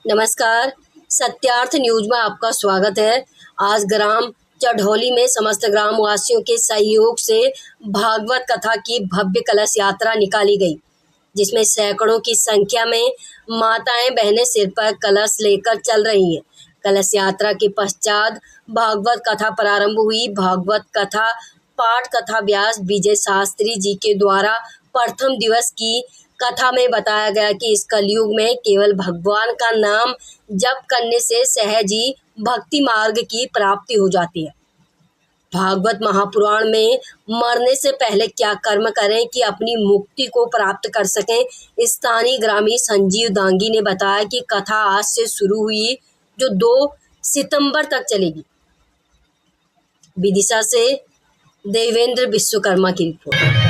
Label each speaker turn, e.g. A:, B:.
A: नमस्कार। सत्यार्थ न्यूज में आपका स्वागत है। आज ग्राम चढ़ौली में समस्त ग्रामवासियों के सहयोग से भागवत कथा की भव्य कलश यात्रा निकाली गई, जिसमें सैकड़ों की संख्या में माताएं बहनें सिर पर कलश लेकर चल रही हैं। कलश यात्रा के पश्चात भागवत कथा प्रारंभ हुई। भागवत कथा पाठ कथा व्यास विजय शास्त्री जी के द्वारा प्रथम दिवस की कथा में बताया गया कि इस कलयुग में केवल भगवान का नाम जप करने से सहज ही भक्ति मार्ग की प्राप्ति हो जाती है। भागवत महापुराण में मरने से पहले क्या कर्म करें कि अपनी मुक्ति को प्राप्त कर सकें। स्थानीय ग्रामीण संजीव दांगी ने बताया कि कथा आज से शुरू हुई, जो 2 सितंबर तक चलेगी। विदिशा से देवेंद्र विश्वकर्मा की रिपोर्ट।